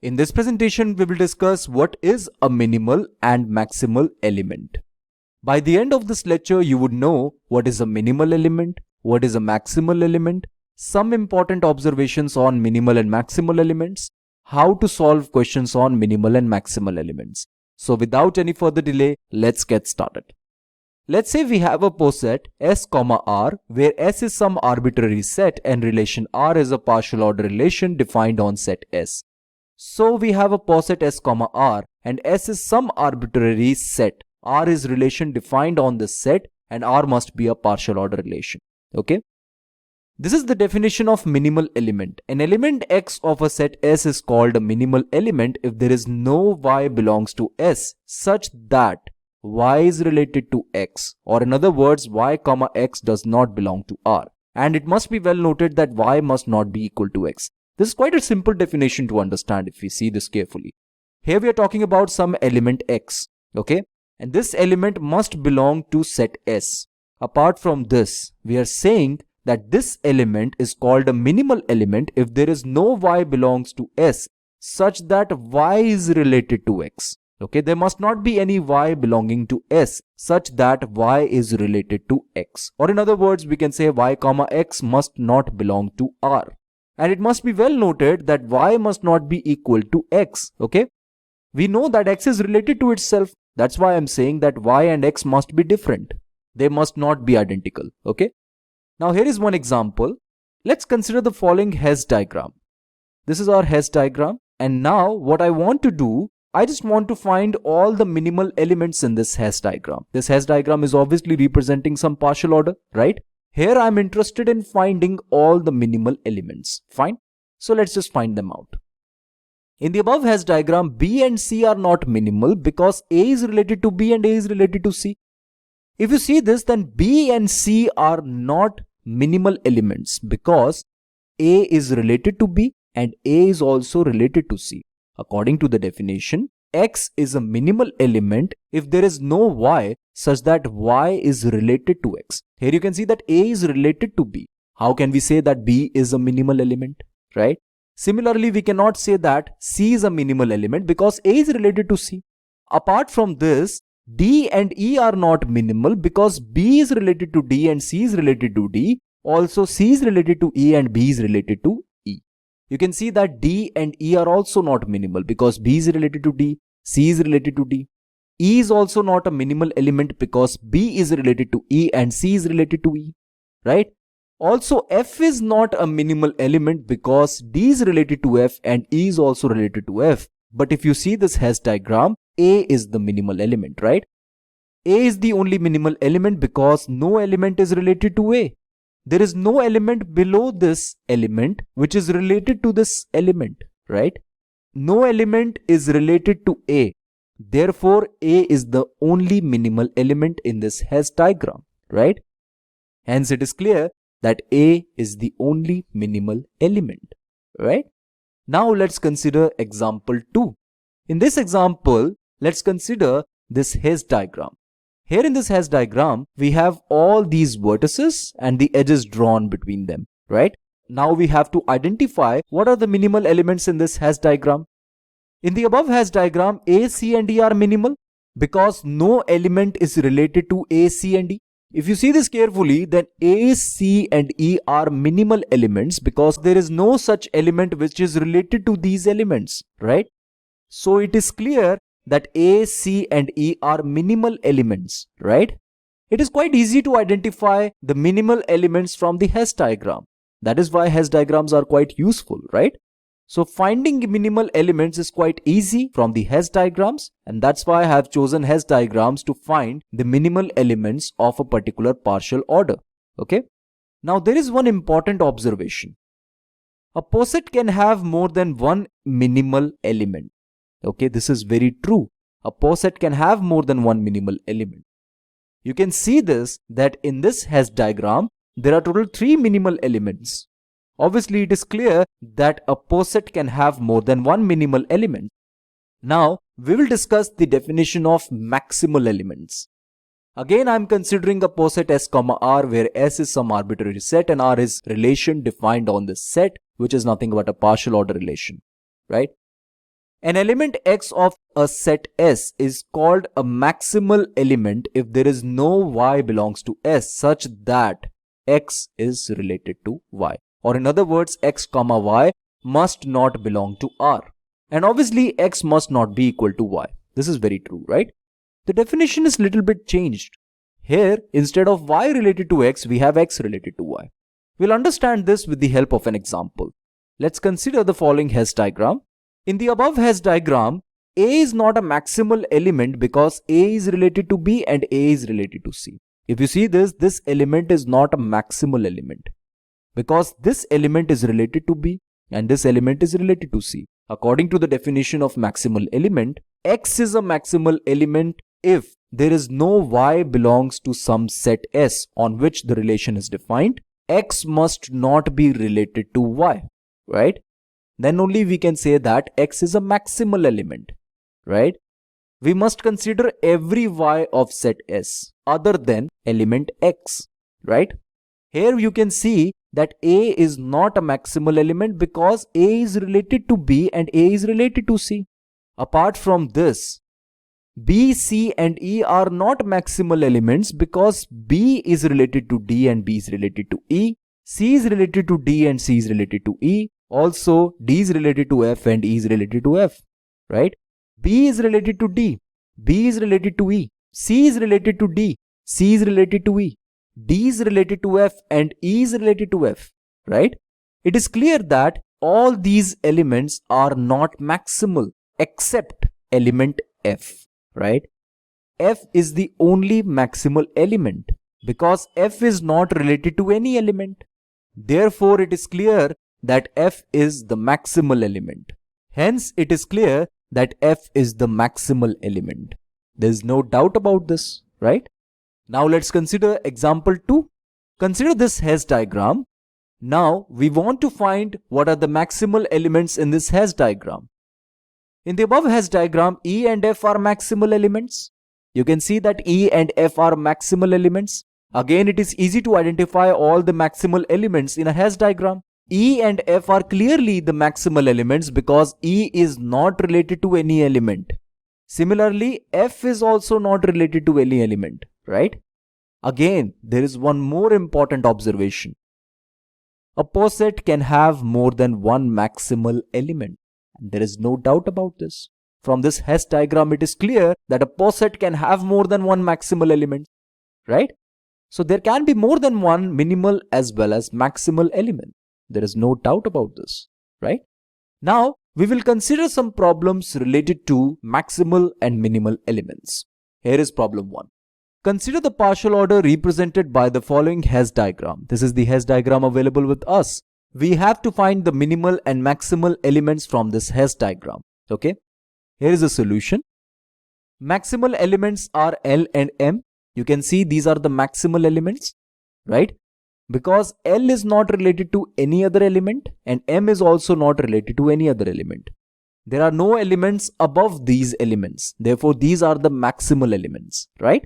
In this presentation, we will discuss what is a minimal and maximal element. By the end of this lecture, you would know what is a minimal element, what is a maximal element, some important observations on minimal and maximal elements, how to solve questions on minimal and maximal elements. So without any further delay, let's get started. Let's say we have a poset S, R where S is some arbitrary set and relation R is a partial order relation defined on set S. So we have a poset S, R and S is some arbitrary set. R is relation defined on this set and R must be a partial order relation. Okay. This is the definition of minimal element. An element X of a set S is called a minimal element if there is no Y belongs to S such that Y is related to X, or in other words, Y, X does not belong to R. And it must be well noted that Y must not be equal to X. This is quite a simple definition to understand if we see this carefully. Here we are talking about some element X, okay? And this element must belong to set S. Apart from this, we are saying that this element is called a minimal element if there is no Y belongs to S such that Y is related to X. Okay, there must not be any Y belonging to S such that Y is related to X. Or in other words, we can say Y, X must not belong to R. And it must be well noted that Y must not be equal to X. Okay, we know that X is related to itself. That's why I'm saying that Y and X must be different. They must not be identical. Okay. Now here is one example. Let's consider the following Hess diagram. This is our Hess diagram. And now what I want to do, I just want to find all the minimal elements in this Hess diagram. This Hess diagram is obviously representing some partial order, right? Here I'm interested in finding all the minimal elements. Fine. So let's just find them out. In the above Hess diagram, B and C are not minimal because A is related to B and A is related to C. If you see this, then B and C are not minimal elements because A is related to B and A is also related to C. According to the definition, X is a minimal element if there is no Y such that Y is related to X. Here you can see that A is related to B. How can we say that B is a minimal element, right? Similarly, we cannot say that C is a minimal element because A is related to C. Apart from this, D and E are not minimal because B is related to D and C is related to D. Also, C is related to E and B is related to E. You can see that D and E are also not minimal because B is related to D, C is related to D. E is also not a minimal element because B is related to E and C is related to E, right? Also, F is not a minimal element because D is related to F and E is also related to F. But if you see this Hess diagram, A is the minimal element, right? A is the only minimal element because no element is related to A. There is no element below this element which is related to this element, right? No element is related to A. Therefore, A is the only minimal element in this Hess diagram, right? Hence, it is clear that A is the only minimal element, right? Now, let's consider example 2. In this example, let's consider this Hess diagram. Here in this Hess diagram, we have all these vertices and the edges drawn between them, right? Now we have to identify what are the minimal elements in this Hess diagram. In the above Hess diagram, A, C and D are minimal because no element is related to A, C and D. If you see this carefully, then A, C and E are minimal elements because there is no such element which is related to these elements, right? So it is clear that A, C and E are minimal elements, right? It is quite easy to identify the minimal elements from the Hess diagram. That is why Hess diagrams are quite useful, right? So finding minimal elements is quite easy from the Hess diagrams, and that's why I have chosen Hess diagrams to find the minimal elements of a particular partial order. Okay. Now there is one important observation. A poset can have more than one minimal element. Okay, this is very true. A poset can have more than one minimal element. You can see this that in this Hess diagram, there are total 3 minimal elements. Obviously, it is clear that a poset can have more than one minimal element. Now, we will discuss the definition of maximal elements. Again, I am considering a poset S, R where S is some arbitrary set and R is relation defined on this set, which is nothing but a partial order relation, right? An element X of a set S is called a maximal element if there is no Y belongs to S such that X is related to Y. Or in other words, X comma Y must not belong to R. And obviously X must not be equal to Y. This is very true, right? The definition is little bit changed. Here, instead of Y related to X, we have X related to Y. We'll understand this with the help of an example. Let's consider the following Hess diagram. In the above Hess diagram, A is not a maximal element because A is related to B and A is related to C. If you see this element is not a maximal element because this element is related to B and this element is related to C. According to the definition of maximal element, X is a maximal element if there is no Y belongs to some set S on which the relation is defined. X must not be related to Y, right? Then only we can say that X is a maximal element, right? We must consider every Y of set S other than element X, right? Here you can see that A is not a maximal element because A is related to B and A is related to C. Apart from this, B, C and E are not maximal elements because B is related to D and B is related to E. C is related to D and C is related to E. Also, D is related to F and E is related to F, right? B is related to D, B is related to E, C is related to D, C is related to E, D is related to F and E is related to F, right? It is clear that all these elements are not maximal except element F, right? F is the only maximal element because F is not related to any element. Therefore, it is clear that F is the maximal element. Hence, it is clear that F is the maximal element. There is no doubt about this, right? Now let's consider example 2. Consider this Hess diagram. Now we want to find what are the maximal elements in this Hess diagram. In the above Hess diagram, E and F are maximal elements. You can see that E and F are maximal elements. Again, it is easy to identify all the maximal elements in a Hess diagram. E and F are clearly the maximal elements because E is not related to any element. Similarly, F is also not related to any element, right? Again, there is one more important observation. A poset can have more than one maximal element. There is no doubt about this. From this Hess diagram, it is clear that a poset can have more than one maximal element, right? So there can be more than one minimal as well as maximal element. There is no doubt about this, right? Now, we will consider some problems related to maximal and minimal elements. Here is problem 1. Consider the partial order represented by the following Hess diagram. This is the Hess diagram available with us. We have to find the minimal and maximal elements from this Hess diagram, okay? Here is the solution. Maximal elements are L and M. You can see these are the maximal elements, right? Because L is not related to any other element and M is also not related to any other element. There are no elements above these elements. Therefore, these are the maximal elements, right?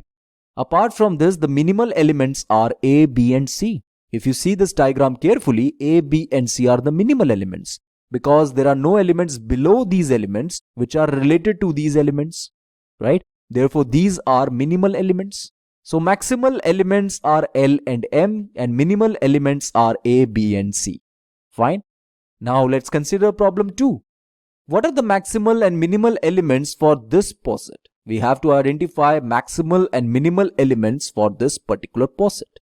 Apart from this, the minimal elements are A, B and C. If you see this diagram carefully, A, B and C are the minimal elements because there are no elements below these elements which are related to these elements, right? Therefore, these are minimal elements. So maximal elements are L and M and minimal elements are A, B and C. Fine. Now let's consider problem 2. What are the maximal and minimal elements for this poset? We have to identify maximal and minimal elements for this particular poset.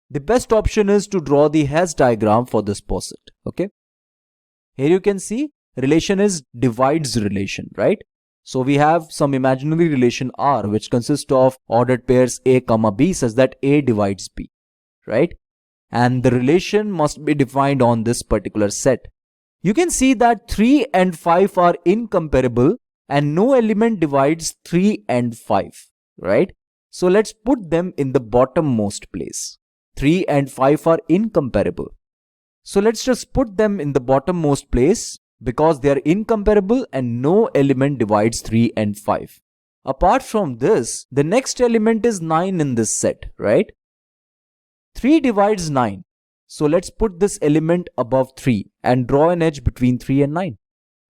The best option is to draw the Hess diagram for this poset. Okay. Here you can see relation is divides relation, right? So we have some imaginary relation R which consists of ordered pairs A comma B such that A divides B, right? And the relation must be defined on this particular set. You can see that 3 and 5 are incomparable and no element divides 3 and 5, right? So let's put them in the bottommost place. 3 and 5 are incomparable. So let's just put them in the bottommost place because they are incomparable and no element divides 3 and 5. Apart from this, the next element is 9 in this set, right? 3 divides 9. So let's put this element above 3 and draw an edge between 3 and 9.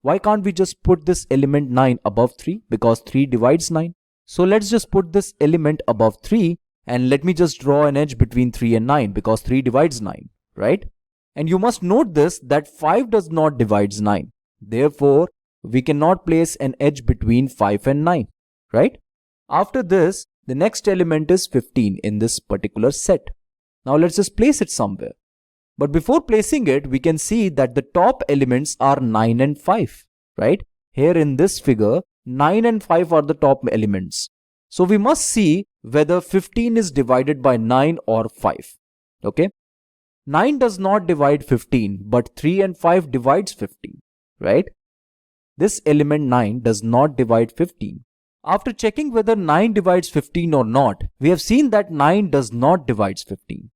why can't we just put this element 9 above 3? Because 3 divides 9. So let's just put this element above 3 and let me just draw an edge between 3 and 9 because 3 divides 9, right? And you must note this that 5 does not divides 9. Therefore, we cannot place an edge between 5 and 9, right? After this, the next element is 15 in this particular set. Now let's just place it somewhere. But before placing it, we can see that the top elements are 9 and 5, right? Here in this figure, 9 and 5 are the top elements. So we must see whether 15 is divided by 9 or 5, okay? 9 does not divide 15, but 3 and 5 divides 15, right? This element 9 does not divide 15. After checking whether 9 divides 15 or not, we have seen that 9 does not divides 15.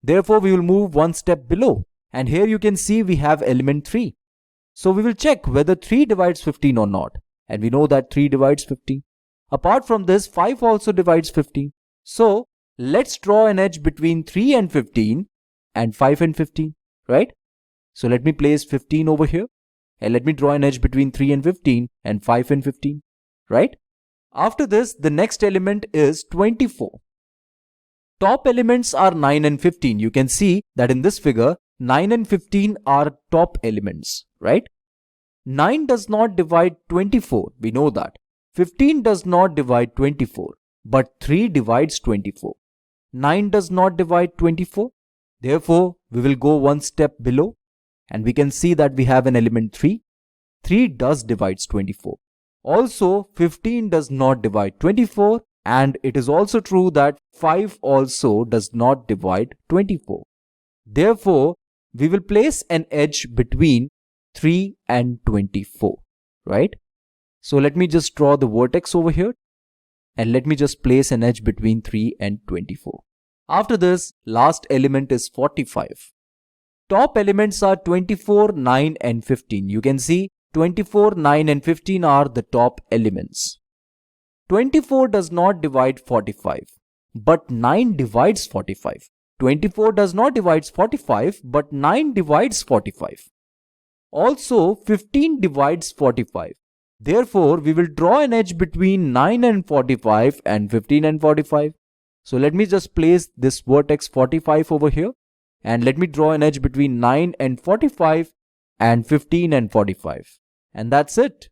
Therefore, we will move one step below. And here you can see we have element 3. So we will check whether 3 divides 15 or not. And we know that 3 divides 15. Apart from this, 5 also divides 15. So let's draw an edge between 3 and 15 and 5 and 15, right? So let me place 15 over here. And let me draw an edge between 3 and 15 and 5 and 15, right? After this, the next element is 24. Top elements are 9 and 15. You can see that in this figure, 9 and 15 are top elements, right? 9 does not divide 24. We know that. 15 does not divide 24, but 3 divides 24. 9 does not divide 24. Therefore, we will go one step below and we can see that we have an element 3. 3 does divides 24. Also, 15 does not divide 24, and it is also true that 5 also does not divide 24. Therefore, we will place an edge between 3 and 24, right? So let me just draw the vertex over here and let me just place an edge between 3 and 24. After this, last element is 45. Top elements are 24, 9 and 15. You can see 24, 9 and 15 are the top elements. 24 does not divide 45, but 9 divides 45. 24 does not divide 45, but 9 divides 45. Also, 15 divides 45. Therefore, we will draw an edge between 9 and 45 and 15 and 45. So let me just place this vertex 45 over here and let me draw an edge between 9 and 45 and 15 and 45. And that's it.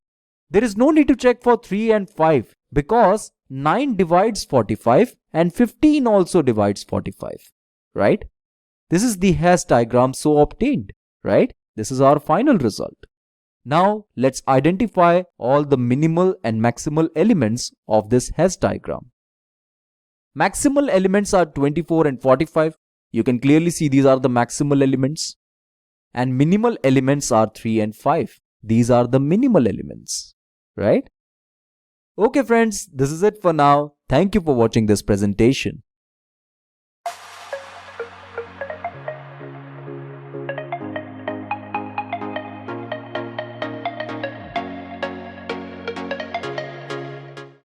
There is no need to check for 3 and 5 because 9 divides 45 and 15 also divides 45, right? This is the Hess diagram so obtained, right? This is our final result. Now let's identify all the minimal and maximal elements of this Hess diagram. Maximal elements are 24 and 45. You can clearly see these are the maximal elements. And minimal elements are 3 and 5. These are the minimal elements, right? Okay friends, this is it for now. Thank you for watching this presentation.